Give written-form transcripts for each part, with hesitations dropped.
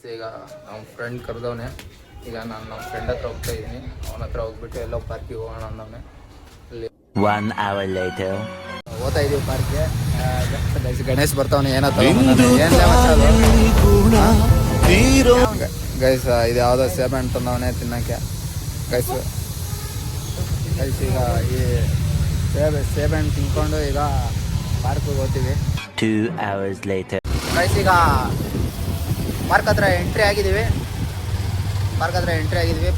ಈಗ ನಮ್ಮ ಫ್ರೆಂಡ್ ಕರೆದವನೆ. ಈಗ ನಾನು ನಮ್ಮ ಫ್ರೆಂಡ್ ಹತ್ರ ಹೋಗ್ತಾ ಇದ್ದೀನಿ. ಅವನ ಹತ್ರ ಹೋಗ್ಬಿಟ್ಟು ಎಲ್ಲೋ ಪಾರ್ಕಿಗೆ ಹೋಗೋಣ ಅಂದವನೆ. ಅಲ್ಲಿ 1 hour later ಹೋಗ್ತಾ ಇದೀವಿ ಪಾರ್ಕ್ಗೆ. ಗಣೇಶ್ ಬರ್ತಾವನೆ. ಏನೋ ಗೈಸ್ ಇದು ಯಾವುದೋ ಸೇಬೆ ಹಣ್ಣು ತಂದವನೆ ತಿನ್ನೋಕ್ಕೆ. ಗೈಸ್ ಈಗ ಈ ಸೇಬೆ ಹಣ್ಣು ತಿನ್ಕೊಂಡು ಈಗ ಪಾರ್ಕಿಗೆ ಹೋಗ್ತೀವಿ. 2 hours later ಗೈಸ್ ಈಗ ಪಾರ್ಕ್ ಹತ್ರ ಎಂಟ್ರಿ ಆಗಿದ್ದೀವಿ.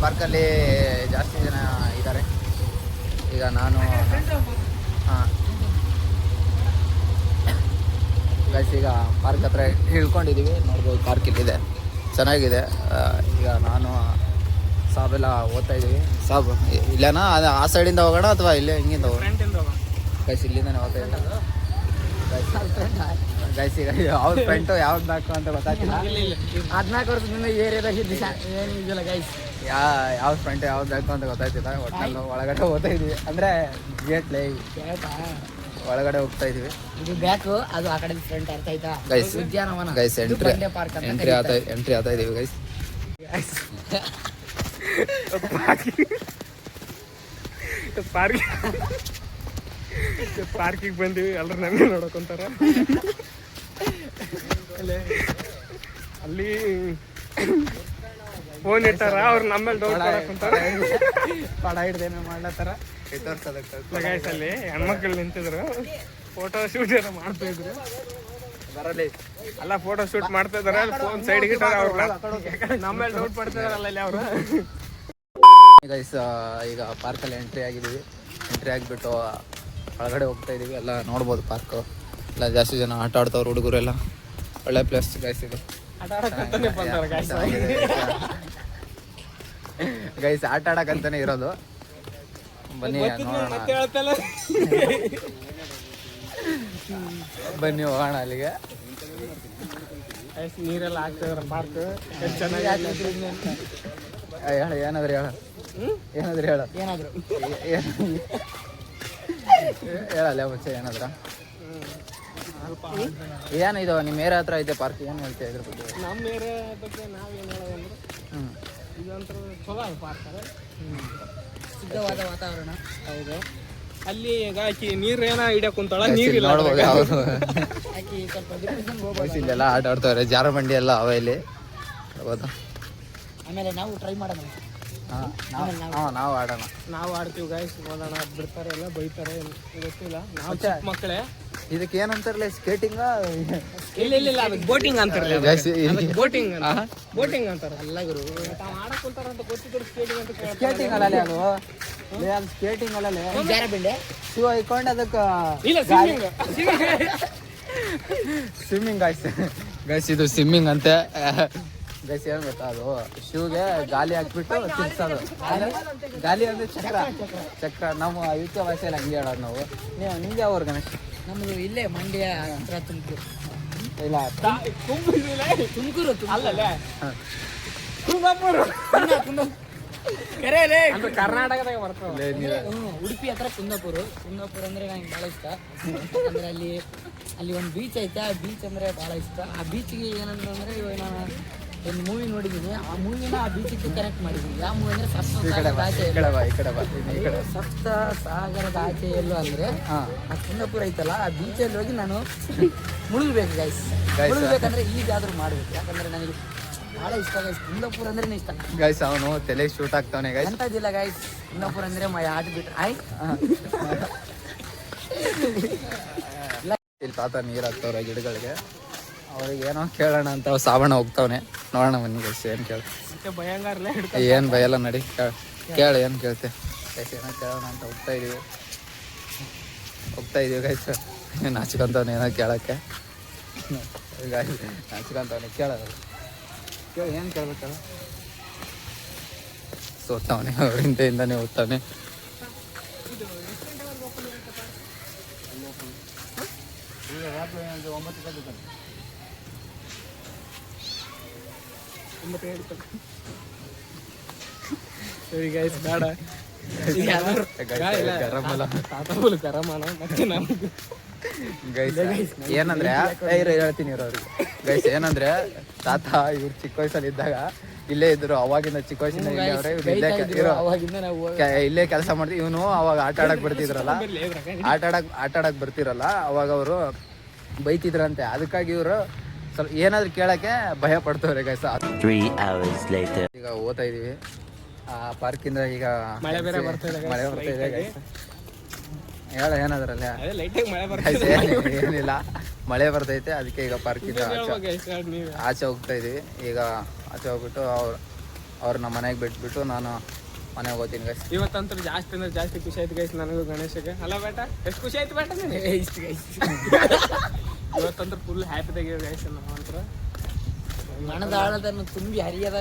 ಪಾರ್ಕಲ್ಲಿ ಜಾಸ್ತಿ ಜನ ಇದ್ದಾರೆ. ಈಗ ನಾನು ಗೈಸ್ ಈಗ ಪಾರ್ಕ್ ಹತ್ರ ಇಳ್ಕೊಂಡಿದ್ದೀವಿ. ನೋಡ್ಬೋದು ಪಾರ್ಕ್ ಇಲ್ಲಿದೆ, ಚೆನ್ನಾಗಿದೆ. ಈಗ ನಾನು ಸಾಬೆಲ್ಲ ಓದ್ತಾ ಇದ್ದೀವಿ. ಸಾಬ್ ಇಲ್ಲೇನಾ ಅದು ಆ ಸೈಡಿಂದ ಹೋಗೋಣ ಅಥವಾ ಇಲ್ಲೇ ಹಿಂಗಿಂದ ಹೋಗೋಣ? ಗೈಸ್ ಇಲ್ಲಿಂದನೇ ಹೋಗ್ತಾ ಇದ್ದೀನಿ. ಗೈಸ್ ಈಗ ಅವ್ರ ಫ್ರೆಂಟು ಯಾವ್ದು ಬೇಕು ಅಂತ ಗೊತ್ತಾಗ್ತಿಲ್ಲ. 14 ವರ್ಷದಿಂದ ಏರಿಯಾದಾಗ ಏನಿಲ್ಲ ಗೈಸ್. ಯಾವ ಫ್ರೆಂಟ್ ಯಾವ್ದು ಬೇಕು ಅಂತ ಗೊತ್ತಾಗ್ತಿಲ್ಲ. ಒಟ್ಟಲ್ಲಿ ಒಳಗಡೆ ಹೋಗ್ತಾ ಇದೀವಿ. ಅಂದರೆ ಗೇಟ್ಲೇ ಒಳಗಡೆ ಹೋಗ್ತಾ ಇದೀವಿ. ಇದು ಬ್ಯಾಕು, ಅದು ಆ ಕಡೆ ಫ್ರಂಟ್. ಅರ್ಥ ಆಯ್ತಾ? ಗೈಸ್ ಉದ್ಯಾನವನ ಗೈಸ್ ಎಂಟ್ರಿ ಆಗ್ತಾ ಇದೀವಿ ಗೈಸ್. ಪಾರ್ಕಿಗೆ ಬಂದೀವಿ. ಎಲ್ಲರೂ ನಮಗೆ ನೋಡಕೊಂತಾರ. ಅಲ್ಲಿ ಫೋನ್ ಇಟ್ಟಾರ, ಅವ್ರು ನಮ್ಮೇಲೆ ಡೌಟ್ ಮಾಡಕೊಂತಾರ. ಪಡ ಹಿಡ್ದೇನೋ ಮಾಡ್ಲತ್ತಾರ. ಗೈಸ್ ಅಲ್ಲಿ ಹೆಣ್ಮಕ್ಳು ನಿಂತಿದ್ರು, ಫೋಟೋ ಶೂಟ್ ಏನೋ ಮಾಡ್ತಾ ಇದ್ರು. ಬರಲಿ ಅಲ್ಲ, ಫೋಟೋ ಶೂಟ್ ಮಾಡ್ತಾ ಇದಾರೆ. ಅಲ್ಲಿ ಫೋನ್ ಸೈಡ್ಗೆ ಇಟ್ಟಾರ. ಅವ್ರನ್ನ ನಮ್ಮೇಲೆ ಡೌಟ್ ಪಡ್ತಾ ಇದಾರಲ್ಲ ಇಲ್ಲಿ ಅವರು. ಗೈಸ್ ಈಗ ಪಾರ್ಕಲ್ಲಿ ಎಂಟ್ರಿ ಆಗಿಬಿಟ್ಟು ಒಳಗಡೆ ಹೋಗ್ತಾ ಇದೀವಿ. ಎಲ್ಲ ನೋಡ್ಬೋದು ಪಾರ್ಕು. ಎಲ್ಲ ಜಾಸ್ತಿ ಜನ ಆಟ ಆಡ್ತಾವ್ರು ಹುಡುಗರೆಲ್ಲ. ಒಳ್ಳೆ ಪ್ಲೇಸ್ ಗೈಸ್ ಇದು. ಗೈಸ್ ಆಟ ಆಡಕ್ಕಂತಾನೆ ಇರೋದು. ಬನ್ನಿ ನೋಡೋಣ. ಬನ್ನಿ ಹೋಗೋಣ ಅಲ್ಲಿಗೆ. ನೀರೆಲ್ಲ ಆಗ್ತಿದಾರ. ಪಾರ್ಕ್ ಚೆನ್ನಾಗಿ ಏನಾದ್ರು ಹೇಳ ಹೇಳಲ್ಲ ಮುಂಚೆ ಏನಾದ್ರ. ಏನಿದು ನಿಮ್ಮ ಏರಿಯಾ ಹತ್ರ ಐತೆ ಪಾರ್ಕ್, ಏನು ಹೇಳ್ತೀಯ ಇದ್ರ ಬಗ್ಗೆ? ನಮ್ಮ ಏರಿಯಾ ಬಗ್ಗೆ ನಾವೇನು ಹೇಳೋದಂದ್ರೆ ಇದೊಂಥರ ಚಲೋ ಅದು ಪಾರ್ಕ್. ಶುದ್ಧವಾದ ವಾತಾವರಣ. ಹೌದು. ಅಲ್ಲಿ ಈಗ ಆಕಿ ನೀರು ಏನೋ ಹಿಡಿಯಕ್ ಕುಂತಾಳ, ನೀರಿಲ್ಲ. ನೋಡ್ಬೋದು ಅವರು ಆಕಿ ಸ್ವಲ್ಪ ಇಲ್ಲೆಲ್ಲ ಆಟ ಆಡ್ತಾವ್ರೆ. ಜಾರಬಂಡಿ ಎಲ್ಲ ಅವ ಇಲ್ಲಿ. ಹೌದಾ? ಆಮೇಲೆ ನಾವು ಟ್ರೈ ಮಾಡೋಣ. ನಾವು ಆಡೋಣ. ನಾವು ಆಡ್ತೀವಿ ಗೈಸ್. ನೋಡೋಣ, ಬಿಡ್ತಾರೆ ಎಲ್ಲ ಬೈತಾರೆ ಗೊತ್ತಿಲ್ಲ. ನಾವು ಚಿಕ್ಕ ಮಕ್ಕಳೇ. ಇದಕ್ಕೆ ಏನಂತಾರಲ್ಲ, ಸ್ಕೇಟಿಂಗ? ಇಲ್ಲ, ಅದಕ್ಕೆ ಬೋಟಿಂಗ್ ಅಂತಾರಲ್ಲ. ಬೋಟಿಂಗ್ ಅಂತಾರ. ಅಲ್ಲ ಗುರು, ತಾವು ಆಡಕ್ ಕುಂತಾರ ಅಂತ ಗೊತ್ತಿದ್ರು ಸ್ಕೇಟಿಂಗ್ ಅಂತ. ಸ್ಕೇಟಿಂಗ್ ಅಲ್ಲ ಅದು ಸ್ಕೇಟಿಂಗ್ ಅಲ್ಲ. ಜಾರಬಂಡೆ ಶೂ ಹಾಕೊಂಡು ಅದಕ್ಕೆ ಸ್ವಿಮ್ಮಿಂಗ್ ಗೈಸ್ ಇದು ಸ್ವಿಮ್ಮಿಂಗ್ ಅಂತೆ. ಗೈಸ್ ಏನು ಗೊತ್ತಾ, ಅದು ಶೂಗೆ ಗಾಲಿ ಹಾಕ್ಬಿಟ್ಟು ತಿರ್ಸೋದು. ಗಾಲಿ ಅಂದ್ರೆ ಚಕ್ರ. ನಮ್ಮ ಯುದ್ಧ ಭಾಷೆಯಲ್ಲಿ ಹಂಗೆ ಹೇಳೋದು ನಾವು. ನಿಮ್ಗೆ ಯಾವ ಗಣೇಶ್? ನಮ್ಮದು ಇಲ್ಲೇ ಮಂಡ್ಯ ಹತ್ರ ತುಮಕೂರು. ಇಲ್ಲ ತುಮಕೂರು ಅಲ್ಲಲ್ಲ, ಕರ್ನಾಟಕದಾಗ ಬರ್ತದೆ. ಉಡುಪಿ ಹತ್ರ ಕುಂದಾಪುರ ಅಂದ್ರೆ ನಂಗೆ ಭಾಳ ಇಷ್ಟ. ಅಂದ್ರೆ ಅಲ್ಲಿ ಒಂದು ಬೀಚ್ ಐತೆ. ಆ ಬೀಚ್ ಅಂದ್ರೆ ಭಾಳ ಇಷ್ಟ. ಆ ಬೀಚ್ಗೆ ಏನಂದ್ರೆ ಇವಾಗ ನಾನು ಒಂದು ಮೂವಿ ನೋಡಿದ್ದೀನಿ. ಆ ಮೂವಿನ ಆ ಬೀಚಿಗೆ ಕನೆಕ್ಟ್ ಮಾಡಿದ್ದೀನಿ. ಯಾವ ಮೂವಿ ಅಂದ್ರೆ ಸಪ್ತ ಸಾಗರದ ಆಚೆ ಎಲ್ಲೋ ಅಂದ್ರೆ ಆ ಕುಂದಾಪುರ ಐತಲ್ಲ, ಆ ಬೀಚಲ್ಲಿ ಹೋಗಿ ನಾನು ಮುಳುಗಬೇಕು ಗೈಸ್. ಮುಳುಗಬೇಕಂದ್ರೆ ಈಗಾದ್ರೂ ಮಾಡ್ಬೇಕು. ಯಾಕಂದ್ರೆ ನನಗೆ ಭಾಳ ಇಷ್ಟ ಗೈಸ್. ಕುಂದಾಪುರ ಅಂದ್ರೆ ಇಷ್ಟ ಗೈಸ್. ಅವನು ತಲೆ ಶೂಟ್ ಆಗ್ತಾವನೆ ಗೈಸ್. ಎಂತದಿಲ್ಲ ಗೈಸ್, ಕುಂದಾಪುರ ಅಂದ್ರೆ ಆಟ ಬಿಟ್ರೆ ಇಲ್ಲಿ ತಾತ ನೀರು ಹಾಕ್ತವ್ರೆ ಗಿಡಗಳಿಗೆ. ಅವ್ರಿಗೆ ಏನೋ ಕೇಳೋಣ ಅಂತ ಸಾಬಣ್ಣ ಹೋಗ್ತಾವನೆ. ನೋಡೋಣ ಬನ್ನಿ ಗೈಸ್, ಏನು ಕೇಳ. ಏನು ಭಯಲ್ಲ, ನಡಿ ಕೇಳ. ಏನು ಕೇಳ್ತೆ ಗೈಸ್? ಏನೋ ಕೇಳೋಣ ಅಂತ ಹೋಗ್ತಾ ಇದೀವಿ ಗೈಸ್. ನಾಚ್ಕೊಂತವ್ನೆ ಏನೋ ಕೇಳೋಕ್ಕೆ. ನಾಚ್ಕೊಂತವ್ನೆ ಕೇಳೋದು. ಕೇಳಿ ಏನು ಕೇಳ್ಬೇಕಲ್ಲ. ಸೋತಾವನೆ ಹಿಂದೆಯಿಂದಾನೆ ಓದ್ತಾನೆ. ಸರಿ ಗೈಸ್, ಬೇಡ ಗೈಸ್ ಏನಂದ್ರೆ ಹೇಳ್ತೀನಿ ಅವ್ರಿಗೆ. ಗೈಸ್ ಏನಂದ್ರೆ ತಾತ ಇವ್ರು ಚಿಕ್ಕ ವಯಸ್ಸಲ್ಲಿ ಇದ್ದಾಗ ಇಲ್ಲೇ ಇದ್ರು. ಅವಾಗಿಂದ ಚಿಕ್ಕ ವಯಸ್ಸಿಂದ ಇಲ್ಲೇ ಅವ್ರೆ. ಇವ್ರು ಅವಾಗಿಂದ ನಾವು ಇಲ್ಲೇ ಕೆಲಸ ಮಾಡ್ತೀವಿ. ಇವನು ಅವಾಗ ಆಟ ಆಡಕ್ ಬರ್ತಿದ್ರಲ್ಲ, ಆಟ ಆಡಕ್ ಬರ್ತಿರಲ್ಲ, ಅವಾಗ ಅವರು ಬೈತಿದ್ರಂತೆ. ಅದಕ್ಕಾಗಿ ಇವರು ಸ್ವಲ್ಪ ಏನಾದ್ರು ಕೇಳಕ್ಕೆ ಭಯ ಪಡ್ತವ್ರೆ ಗೈಸ್. 3 hours later. ಈಗ ಓದ್ತಾ ಇದೀವಿ ಆ ಪಾರ್ಕಿಂದ. ಈಗ ಮಳೆ ಬೇರೆ ಬರ್ತಾ ಇದೆ ಗೈಸ್. ಹೇಳ ಏನಾದ್ರಲ್ಲ ಲೈಟಾಗಿ ಮಳೆ ಬರ್ತಾ ಏನಿಲ್ಲ, ಮಳೆ ಬರ್ತೈತೆ. ಅದಕ್ಕೆ ಈಗ ಪಾರ್ಕಿಂದ ನೀವು ಆಚೆ ಹೋಗ್ತಾ ಇದೀವಿ. ಈಗ ಆಚೆ ಹೋಗ್ಬಿಟ್ಟು ಅವ್ರು ನಮ್ಮ ಮನೆಗೆ ಬಿಟ್ಬಿಟ್ಟು ನಾನು ಮನೆಗೆ ಹೋಗ್ತೀನಿ ಗೈಸ್. ಇವತ್ತಂತೂ ಜಾಸ್ತಿ ಅಂದ್ರೆ ಜಾಸ್ತಿ ಖುಷಿ ಆಯ್ತು ಗೈಸ್ ನನಗೂ ಗಣೇಶಗೆ. ಅಲ್ಲ ಬೇಟ ಎಷ್ಟು ಖುಷಿ ಆಯ್ತು ಬೇಟ ಇಷ್ಟು ಗೈಸ್ ಇವತ್ತಂತೂ ಫುಲ್ ಹ್ಯಾಪಿ ತೆಗಿಯೋ ಗೈಸ್. ನಾವು ಮನದ ಆಳದನ್ನು ತುಂಬಿ ಹರಿಯದ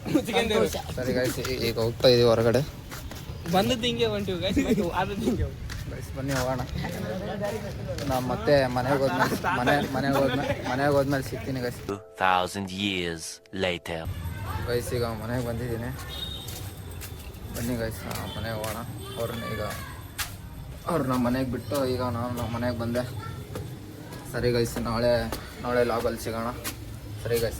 ಸಂತೋಷ. ಸರಿ ಗೈಸ್, ಈಗ ಹೋಗ್ತಾ ಇದೀವಿ ಹೊರಗಡೆ. ಬಂದದ್ದು ಹಿಂಗೆ ಹೊಂಟಿವಿ ಗೈಸ್, ಆದದ್ದು ಹಿಂಗೆ ಗೈಸ್ ಬನ್ನಿ ಹೋಗೋಣ. ನಾವು ಮತ್ತೆ ಮನೆಗೆ ಹೋದ್ಮೇಲೆ ಸಿಗ್ತೀನಿ ಗೈಸ್. 2000 years later. ಗೈಸ್ ಈಗ ಮನೆಗೆ ಬಂದಿದ್ದೀನಿ. ಬನ್ನಿ ಗೈಸ್ ಮನೆಗೆ ಹೋಗೋಣ. ಅವ್ರನ್ನ ಮನೆಗೆ ಬಿಟ್ಟು ಈಗ ನಾನು ಮನೆಗೆ ಬಂದೆ. ಸರಿ ಗೈಸ್, ನಾಳೆ ಲಾಗಲ್ಲಿ ಸಿಗೋಣ. ಸರಿ ಗೈಸ್.